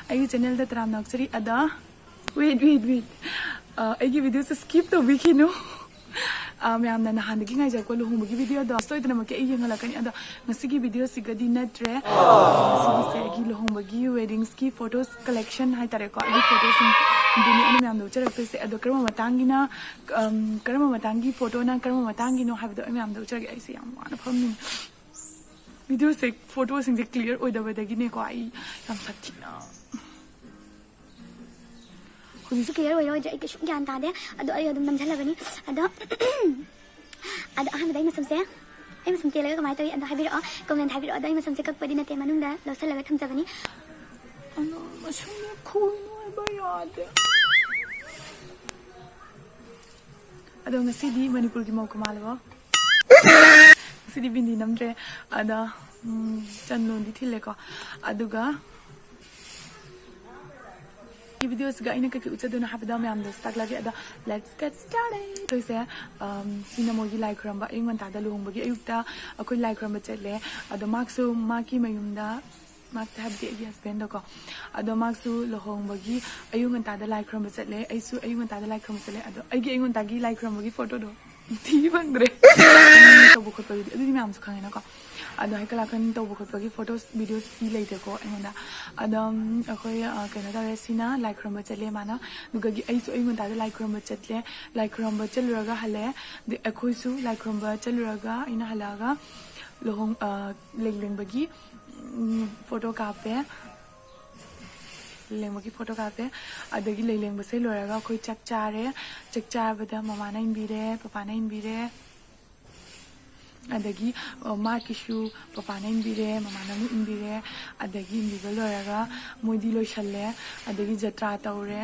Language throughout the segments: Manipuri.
ꯑꯩꯒꯤ ꯆꯦꯅꯦꯜꯗ ꯇꯔꯥꯝꯅ ꯑꯣꯛꯆꯔꯤ ꯑꯗ ꯋꯦꯠ ꯑꯩꯒꯤ ꯚꯤꯗꯤꯑꯣꯁꯦ ꯁ꯭ꯀꯤꯞ ꯇꯧꯕꯤꯈꯤꯅꯨ ꯃꯌꯥꯝꯅ ꯅꯍꯥꯟꯗꯒꯤ ꯉꯥꯏꯖꯔꯛꯄ ꯂꯨꯍꯣꯡꯕꯒꯤ ꯚꯤꯗꯤꯑꯣꯗꯣ ꯁꯣꯏꯗꯅꯃꯛꯀꯤ ꯑꯩ ꯌꯦꯡꯍꯜꯂꯛꯀꯅꯤ ꯑꯗꯣ ꯉꯁꯤꯒꯤ ꯚꯤꯗꯤꯑꯣꯁꯤꯒꯗꯤ ꯅꯠꯇ꯭ꯔꯦ ꯉꯁꯤꯒꯤꯁꯦ ꯑꯩꯒꯤ ꯂꯨꯍꯣꯡꯕꯒꯤ ꯋꯦꯗꯤꯡꯁꯀꯤ ꯐꯣꯇꯣꯁ ꯀꯂꯦꯛꯁꯟ ꯍꯥꯏꯇꯥꯔꯦꯀꯣ ꯑꯩꯒꯤ ꯐꯣꯇꯣꯁꯤꯡ ꯑꯗꯨꯅꯤ ꯑꯩꯅ ꯃꯌꯥꯝꯗ ꯎꯠꯆꯔꯛꯇꯣꯏꯁꯦ ꯑꯗꯣ ꯀꯔꯝꯕ ꯃꯇꯥꯡꯒꯤ ꯐꯣꯇꯣꯅ ꯀꯔꯝꯕ ꯃꯇꯥꯡꯒꯤꯅꯣ ꯍꯥꯏꯕꯗꯣ ꯑꯩ ꯃꯌꯥꯝꯗ ꯎꯠꯆꯔꯒꯦ ꯑꯩꯁꯦ ꯌꯥꯝ ꯋꯥꯅ ꯐꯝꯃꯤꯅꯦ ꯚꯤꯗꯤꯑꯣꯁꯦ ꯐꯣꯇꯣꯁꯤꯡꯁꯦ ꯀ꯭ꯂꯤꯌꯔ ꯑꯣꯏꯗꯕꯗꯒꯤꯅꯦꯀꯣ ꯑꯩ ꯌꯥꯝ ꯁꯥꯊꯤꯅ ꯍꯧꯖꯤꯛꯁꯨ ꯀ꯭ꯂꯤꯌꯔ ꯑꯣꯏꯔꯣꯏꯗ꯭ꯔꯦ ꯑꯩ ꯀꯩꯁꯨ ꯒ꯭ꯌꯥꯟ ꯇꯥꯗꯦ ꯑꯗꯣ ꯑꯩ ꯑꯗꯨꯝ ꯅꯝꯁꯤꯜꯂꯒꯅꯤ ꯑꯗꯣ ꯑꯍꯥꯟꯕꯗ ꯑꯩ ꯃꯁꯝ ꯇꯦꯜꯂꯒ ꯀꯃꯥꯏꯅ ꯇꯧꯏ ꯑꯗꯣ ꯍꯥꯏꯕꯤꯔꯛꯑꯣ ꯀꯣꯃꯦꯟ ꯍꯥꯏꯕꯤꯔꯛꯑꯣ ꯑꯗꯣ ꯑꯩ ꯃꯁꯝꯁꯦ ꯀꯛꯄꯗꯤ ꯅꯠꯇꯦ ꯃꯅꯨꯡꯗ ꯂꯧꯁꯜꯂꯒ ꯊꯝꯖꯕꯅꯤ ꯑꯗꯣ ꯃꯁꯝꯅ ꯈꯣꯏꯅ ꯍꯥꯏꯕ ꯌꯥꯗꯦ ꯑꯗꯣ ꯉꯁꯤꯗꯤ ꯃꯅꯤꯄꯨꯔꯒꯤ ꯃꯧ ꯀꯃꯥꯜꯂꯕꯣ ꯉꯁꯤꯗꯤ ꯕꯤꯟꯗꯤ ꯅꯝꯗ꯭ꯔꯦ ꯑꯗ ꯆꯟꯗꯣꯟꯗꯤ ꯊꯤꯜꯂꯦꯀꯣ ꯑꯗꯨꯒ 이 ꯚꯤꯗꯤꯑꯣꯁꯤꯒ ꯑꯩꯅ ꯀꯩꯀꯩ ꯎꯠꯆꯗꯣꯏꯅꯣ ꯍꯥꯏꯕꯗ ꯃꯌꯥꯝꯗꯁꯨ ꯇꯥꯛꯂꯒꯦ ꯑꯗ ꯂꯦꯠꯁ ꯒꯦꯠ ꯁ꯭ꯇꯥꯔꯇꯦꯗ ꯑꯩꯈꯣꯏꯁꯦ ꯁꯤꯅ ꯃꯣꯏꯒꯤ ꯂꯥꯏ ꯈꯨꯔꯝꯕ ꯑꯌꯨꯛ ꯉꯟꯇꯥꯗ ꯂꯨꯍꯣꯡꯕꯒꯤ ꯑꯌꯨꯛꯇ ꯑꯩꯈꯣꯏ ꯂꯥꯏ ꯈꯨꯔꯝꯕ ꯆꯠꯂꯦ ꯑꯗꯣ ꯃꯥꯛꯁꯨ ꯃꯥꯒꯤ ꯃꯌꯨꯝꯗ ꯃꯥꯛꯇ ꯍꯥꯏꯕꯗꯤ ꯑꯩꯒꯤ ꯍꯁꯕꯦꯟꯗꯀꯣ ꯑꯗꯣ ꯃꯥꯛꯁꯨ ꯂꯨꯍꯣꯡꯕꯒꯤ ꯑꯌꯨꯛ ꯉꯟꯇꯥꯗ ꯂꯥꯏ ꯈꯨꯔꯝꯕ ꯆꯠꯂꯦ ꯑꯩꯁꯨ ꯑꯌꯨꯛ ꯉꯟꯇꯥꯗ ꯂꯥꯏ ꯈꯨꯔꯝꯕ ꯆꯠꯂꯦ ꯑꯗꯣ ꯑꯩꯒꯤ ꯑꯌꯨꯛ ꯉꯟꯇꯥꯒꯤ ꯂꯥꯏ ꯈꯨꯔꯝꯕꯒꯤ ꯐꯣꯇꯣꯗꯣ ꯊꯤ ꯐꯪꯗ꯭ꯔꯦ ꯇꯧꯕ ꯈꯣꯠꯄꯗꯨꯗꯤ ꯑꯗꯨꯗꯤ ꯃꯌꯥꯝꯁꯨ ꯈꯪꯉꯦꯅꯀꯣ ꯑꯗꯣ ꯍꯩꯀꯠ ꯂꯥꯛꯀꯟ ꯇꯧꯕ ꯈꯣꯠꯄꯒꯤ ꯐꯣꯇꯣꯁ ꯚꯤꯗꯤꯑꯣꯁꯇꯤ ꯂꯩꯇꯦꯀꯣ ꯑꯩꯉꯣꯟꯗ ꯑꯗꯨꯝ ꯑꯩꯈꯣꯏ ꯀꯩꯅꯣ ꯇꯧꯔꯦ ꯁꯤꯅ ꯂꯥꯏ ꯈꯨꯔꯝꯕ ꯆꯠꯂꯦ ꯃꯥꯅ ꯑꯗꯨꯒ ꯑꯩꯁꯨ ꯑꯌꯨꯛ ꯉꯟꯇꯥꯗ ꯂꯥꯏ ꯈꯨꯔꯝꯕ ꯆꯠꯂꯦ ꯂꯥꯏ ꯈꯨꯔꯝꯕ ꯆꯠꯂꯨꯔꯒ ꯍꯜꯂꯛꯑꯦ ꯑꯩꯈꯣꯏꯁꯨ ꯂꯥꯏ ꯈꯨꯔꯝꯕ ꯆꯠꯂꯨꯔꯒ ꯑꯩꯅ ꯍꯜꯂꯛꯑꯒ ꯂꯩꯂꯦꯡꯕꯒꯤ ꯐꯣꯇꯣ ꯀꯥꯞꯄꯦ ꯂꯩꯂꯦꯡꯕꯒꯤ ꯐꯣꯇꯣ ꯀꯥꯞꯄꯦ ꯑꯗꯒꯤ ꯂꯩꯂꯦꯡꯕꯁꯦ ꯂꯣꯏꯔꯒ ꯑꯩꯈꯣꯏ ꯆꯥꯛ ꯆꯥꯔꯦ ꯆꯥꯛ ꯆꯥꯕꯗ ꯃꯃꯥꯅ ꯏꯟꯕꯤꯔꯦ ꯄꯄꯥꯅ ꯏꯟꯕꯤꯔꯦ ꯑꯗꯒꯤ ꯃꯥꯒꯤꯁꯨ ꯄꯄꯥꯅ ꯏꯟꯕꯤꯔꯦ ꯃꯃꯥꯅ ꯑꯃꯨꯛ ꯏꯟꯕꯤꯔꯦ ꯑꯗꯒꯤ ꯏꯟꯕꯤꯕ ꯂꯣꯏꯔꯒ ꯃꯣꯏꯗꯤ ꯂꯣꯏꯁꯜꯂꯦ ꯑꯗꯒꯤ ꯖꯇ꯭ꯔꯥ ꯇꯧꯔꯦ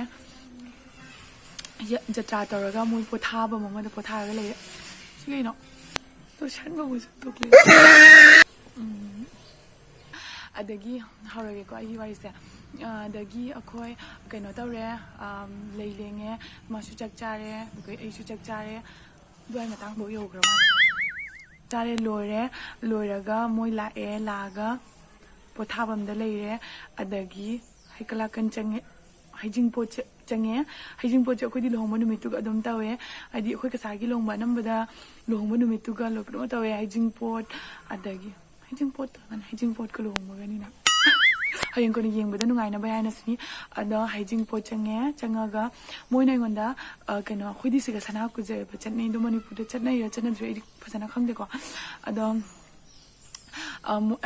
ꯖꯇ꯭ꯔꯥ ꯇꯧꯔꯒ ꯃꯣꯏ ꯄꯣꯊꯥꯕ ꯑꯃꯗ ꯄꯣꯊꯥꯔꯒ ꯂꯩꯔꯦ ꯁꯤ ꯀꯩꯅꯣ ꯂꯣꯏꯁꯟꯕꯕꯨꯁꯨ ꯇꯣꯛꯂꯦ ꯑꯗꯒꯤ ꯍꯧꯔꯒꯦꯀꯣ ꯑꯩꯒꯤ ꯋꯥꯔꯤꯁꯦ ꯑꯗꯒꯤ ꯑꯩꯈꯣꯏ ꯀꯩꯅꯣ ꯇꯧꯔꯦ ꯂꯩ ꯂꯦꯡꯉꯦ ꯃꯥꯁꯨ ꯆꯥꯛ ꯆꯥꯔꯦ ꯑꯗꯨꯒ ꯑꯩꯁꯨ ꯆꯥꯛ ꯆꯥꯔꯦ ꯑꯗꯨꯋꯥꯏ ꯃꯇꯥꯡꯐꯥꯎ ꯌꯧꯈ꯭ꯔ ꯃꯥꯜꯂꯦ ꯆꯥꯔꯦ ꯂꯣꯏꯔꯒ ꯃꯣꯏ ꯂꯥꯛꯑꯒ ꯄꯣꯊꯥꯐꯝꯗ ꯂꯩꯔꯦ ꯑꯗꯒꯤ ꯍꯩꯀꯠ ꯂꯥꯛꯀꯟ ꯆꯪꯉꯦ ꯍꯩꯖꯤꯡꯄꯣꯠ ꯆꯪꯉꯦ ꯍꯩꯖꯤꯡꯄꯣꯠꯁꯦ ꯑꯩꯈꯣꯏꯗꯤ ꯂꯨꯍꯣꯡꯕ ꯅꯨꯃꯤꯠꯇꯨꯒ ꯑꯗꯨꯝ ꯇꯧꯋꯦ ꯍꯥꯏꯗꯤ ꯑꯩꯈꯣꯏ ꯀꯁꯥꯔꯒꯤ ꯂꯨꯍꯣꯡꯕ ꯑꯅꯝꯕꯗ ꯂꯨꯍꯣꯡꯕ ꯅꯨꯃꯤꯠꯇꯨꯒ ꯂꯣꯏꯅꯃꯛ ꯇꯧꯋꯦ ꯍꯩꯖꯤꯡꯄꯣꯠ ꯑꯗꯒꯤ ꯍꯩꯖꯤꯡꯄꯣꯠꯀ ꯂꯨꯍꯣꯡꯕꯒꯅꯤꯅ ꯍꯌꯦꯡ ꯀꯣꯟꯅ ꯌꯦꯡꯕꯗ ꯅꯨꯡꯉꯥꯏꯅꯕ ꯍꯥꯏꯅꯁꯤꯅꯤ ꯑꯗꯣ ꯍꯩꯖꯤꯡꯄꯣꯠ ꯆꯪꯉꯒ ꯃꯣꯏꯅ ꯑꯩꯉꯣꯟꯗ ꯀꯩꯅꯣ ꯑꯩꯈꯣꯏꯗꯤ ꯁꯤꯒ ꯁꯅꯥ ꯀꯨꯖꯕ ꯆꯠꯅꯩ ꯑꯗꯣ ꯃꯅꯤꯄꯨꯔꯗ ꯆꯠꯅꯩꯔ ꯆꯠꯅꯗ꯭ꯔꯦ ꯑꯩꯗꯤ ꯐꯖꯅ ꯈꯪꯗꯦꯀꯣ ꯑꯗꯣ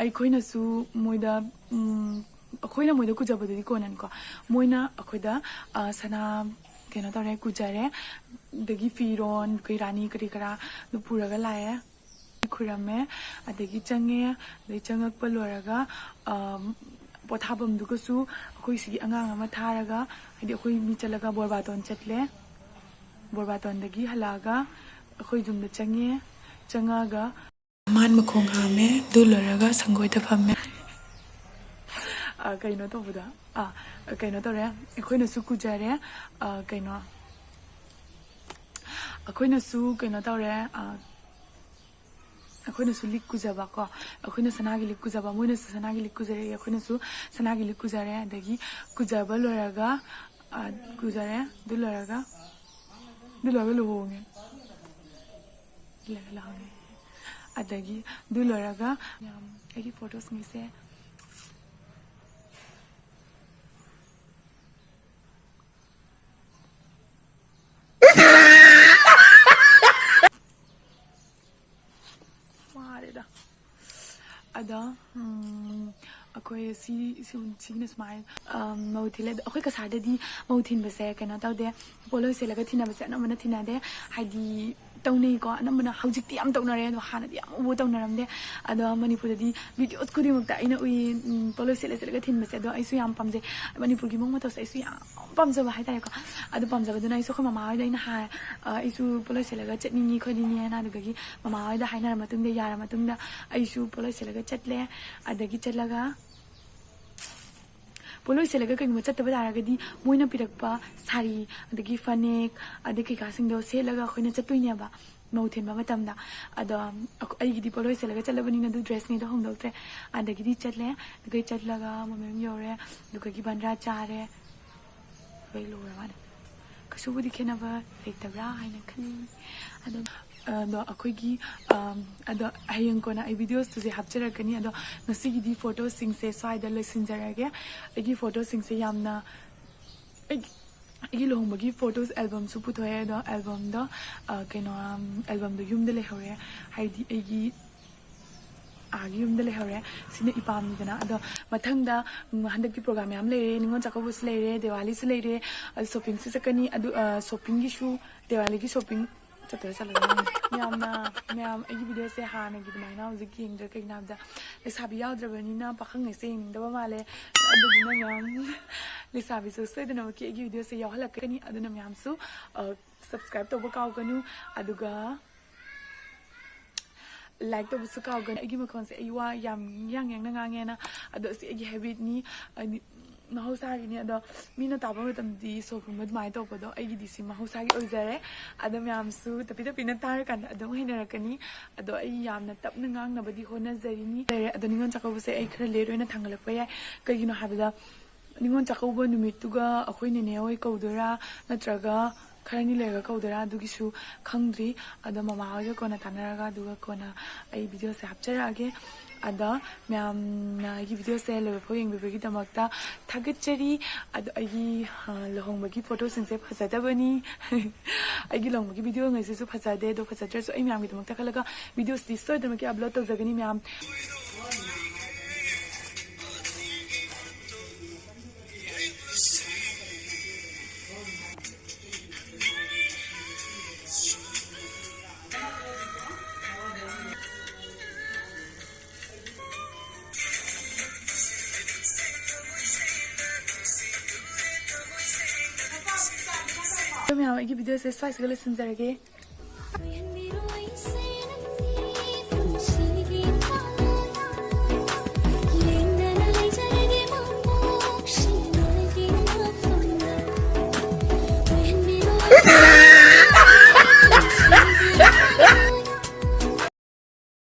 ꯑꯩꯈꯣꯏꯅꯁꯨ ꯃꯣꯏꯗ ꯑꯩꯈꯣꯏꯅ ꯃꯣꯏꯗ ꯀꯨꯖꯕꯗꯨꯗꯤ ꯀꯣꯟꯅꯅꯤꯀꯣ ꯃꯣꯏꯅ ꯑꯩꯈꯣꯏꯗ ꯁꯅꯥ ꯀꯩꯅꯣ ꯇꯧꯔꯦ ꯀꯨꯖꯔꯦ ꯑꯗꯒꯤ ꯐꯤꯔꯣꯟ ꯑꯩꯈꯣꯏ ꯔꯥꯅꯤ ꯀꯔꯤ ꯀꯔꯥ ꯑꯗꯨ ꯄꯨꯔꯒ ꯂꯥꯛꯑꯦ ꯈꯨꯔꯝꯃꯦ ꯑꯗꯒꯤ ꯆꯪꯉꯦ ꯑꯗꯩ ꯆꯪꯉꯛꯄ ꯂꯣꯏꯔꯒ ꯄꯣꯊꯥꯐꯝꯗꯨꯒꯁꯨ ꯑꯩꯈꯣꯏ ꯁꯤꯒꯤ ꯑꯉꯥꯡ ꯑꯃ ꯊꯥꯔꯒ ꯍꯥꯏꯗꯤ ꯑꯩꯈꯣꯏ ꯃꯤ ꯆꯠꯂꯒ ꯕꯣꯔꯕꯥꯇꯣꯟ ꯆꯠꯂꯦ ꯕꯣꯔꯕꯥꯇꯣꯟꯗꯒꯤ ꯍꯜꯂꯛꯑꯒ ꯑꯩꯈꯣꯏ ꯌꯨꯝꯗ ꯆꯪꯉꯒ ꯃꯥꯟ ꯃꯈꯣꯡ ꯍꯥꯝꯃꯦ ꯑꯗꯨ ꯂꯣꯏꯔꯒ ꯁꯪꯒꯣꯏꯗ ꯐꯝꯃꯦ ꯀꯩꯅꯣ ꯇꯧꯕꯗ ꯀꯩꯅꯣ ꯇꯧꯔꯦ ꯑꯩꯈꯣꯏꯅꯁꯨ ꯀꯨꯖꯔꯦ ꯀꯩꯅꯣ ꯑꯩꯈꯣꯏꯅꯁꯨ ꯀꯩꯅꯣ ꯇꯧꯔꯦ ꯑꯩꯈꯣꯏꯅꯁꯨ ꯂꯤꯛ ꯀꯨꯖꯕ ꯀꯣ ꯑꯩꯈꯣꯏꯅ ꯁꯅꯥꯒꯤ ꯂꯤꯛ ꯀꯨꯖꯕ ꯃꯣꯏꯅꯁꯨ ꯁꯅꯥꯒꯤ ꯂꯤꯛ ꯀꯨꯖꯔꯛꯑꯦ ꯑꯩꯈꯣꯏꯅꯁꯨ ꯁꯅꯥꯒꯤ ꯂꯤꯛ ꯀꯨꯖꯔꯦ ꯑꯗꯒꯤ ꯀꯨꯖꯕ ꯂꯣꯏꯔꯒ ꯀꯨꯖꯔꯦ ꯑꯗꯨ ꯂꯣꯏꯔꯒ ꯂꯨꯍꯣꯡꯉꯦ ꯑꯗꯒꯤ ꯑꯗꯨ ꯂꯣꯏꯔꯒ ꯑꯩꯒꯤ ꯐꯣꯇꯣꯁꯤꯡꯁꯦ ꯋꯥꯔꯦꯗ ꯑꯗꯣ ꯑꯩꯈꯣꯏ ꯁꯤꯒꯤꯅ ꯁꯨꯃꯥꯏꯅ ꯃꯧ ꯊꯤꯜꯂꯦ ꯑꯗꯣ ꯑꯩꯈꯣꯏ ꯀꯁꯥꯔꯗꯗꯤ ꯃꯧ ꯊꯤꯟꯕꯁꯦ ꯀꯩꯅꯣ ꯇꯧꯗꯦ ꯄꯣꯠꯂꯣꯏ ꯁꯦꯠꯂꯒ ꯊꯤꯟꯅꯕꯁꯦ ꯑꯅꯝꯕꯅ ꯊꯤꯟꯅꯗꯦ ꯍꯥꯏꯗꯤ ꯇꯧꯅꯩꯀꯣ ꯑꯅꯝꯕꯅ ꯍꯧꯖꯤꯛꯇꯤ ꯌꯥꯝ ꯇꯧꯅꯔꯦ ꯑꯗꯣ ꯍꯥꯟꯅꯗꯤ ꯌꯥꯝ ꯇꯧꯅꯔꯝꯗꯦ ꯑꯗꯣ ꯃꯅꯤꯄꯨꯔꯗꯗꯤ ꯚꯤꯗꯤꯑꯣꯁ ꯈꯨꯗꯤꯡꯃꯛꯇ ꯑꯩꯅ ꯎꯏ ꯄꯣꯠꯂꯣꯏ ꯁꯦꯠꯂꯒ ꯊꯤꯟꯕꯁꯦ ꯑꯗꯣ ꯑꯩꯁꯨ ꯌꯥꯝ ꯄꯥꯝꯖꯩ ꯃꯅꯤꯄꯨꯔꯒꯤ ꯃꯑꯣꯡ ꯃꯇꯧꯁꯦ ꯑꯩꯁꯨ ꯌꯥꯝ ꯄꯥꯝꯖꯕ ꯍꯥꯏꯇꯥꯔꯦꯀꯣ ꯑꯗꯨ ꯄꯥꯝꯖꯕꯗꯨꯅ ꯑꯩꯁꯨ ꯑꯩꯈꯣꯏ ꯃꯃꯥ ꯍꯣꯏꯗ ꯑꯩꯅ ꯑꯩꯁꯨ ꯄꯣꯠꯂꯣꯏ ꯁꯦꯠꯂꯒ ꯆꯠꯅꯤꯡꯉꯤ ꯈꯣꯠꯅꯤꯡꯉꯦꯅ ꯑꯗꯨꯗꯒꯤ ꯃꯃꯥ ꯍꯣꯏꯗ ꯍꯥꯏꯅꯔ ꯃꯇꯨꯡꯗ ꯌꯥꯔ ꯃꯇꯨꯡꯗ ꯑꯩꯁꯨ ꯄꯣꯠꯂꯣꯏ ꯁꯦꯠꯂꯒ ꯆꯠꯂꯦ ꯑꯗꯒꯤ ꯆꯠꯂꯒ ꯄꯣꯠꯂꯣꯏ ꯁꯦꯠꯂꯒ ꯀꯩꯒꯨꯝꯕ ꯆꯠꯇꯕ ꯇꯥꯔꯒꯗꯤ ꯃꯣꯏꯅ ꯄꯤꯔꯛꯄ ꯁꯥꯔꯤ ꯑꯗꯒꯤ ꯐꯅꯦꯛ ꯑꯗꯩ ꯀꯩꯀꯥꯁꯤꯡꯗꯣ ꯁꯦꯠꯂꯒ ꯑꯩꯈꯣꯏꯅ ꯆꯠꯇꯣꯏꯅꯦꯕ mau thenba matamda ado aigidi poloi selaga chalabani na du dress ni do hongdoktre adagidi chatle dugai chatlaga mamem yore dugai bandra chare bai lo ra mane kasubudi khenaba lektabra haina khani ado akoigi ado hayang kona ai videos tu se hapcharakani ado nasigidi photos sing se side loisinjarage agi photos sing se yamna igi lohongbagi photos album su puthoye ado album do keno album do yum de le hore haidi agi yum de le hore sine ipam dana ado mathangda handak ki program yam le ningon chakobus le re diwali su le re shopping su sakani ado shopping gi shu diwali gi shopping chatter chala yamna myam agi video se hana gi maina uzik king de kai namda lesabi yaudravani na pakhang ne se ning da male ado dina yam lesabi so se dana ki agi video se yawhala kani aduna myam su subscribe to ba kaw kanu aduga like to busu kaw gan agi makon se aywa yam yang na nga ngena ado se agi habit ni mahosagi ni ado mina taba matam di so kumad mai to podo agi di si mahosagi oizare ado myam su tapi na tar kan ado hina rakani ado ai yam na tap na ngang na badi hona zari ni ado ningon chakaw se ai khara le roina thangalak pa ya kai no habida ningon chakaw bo numituga akhoi ne ne oi kaudora natraga खरनी लेगा कौदरा दुगिसु खंगद्री अद ममा होय कोना तानरागा दुगा कोना आई वीडियो से हपचरागे अद म्याम गी वीडियो से लेबे फोयिंग बेबेगी दमकता थागचरी अद आई लहोंबगी फोटो सिंसे फजादबनी आई लहोंबगी वीडियो ngैसे सु फजादे दो फजादर सु आई म्याम गी दमकता खलगा वीडियोस दि सोय दमकी अपलोड तौजगनी म्याम मैं आगे वीडियो से स्वाइस गले सुन जरगे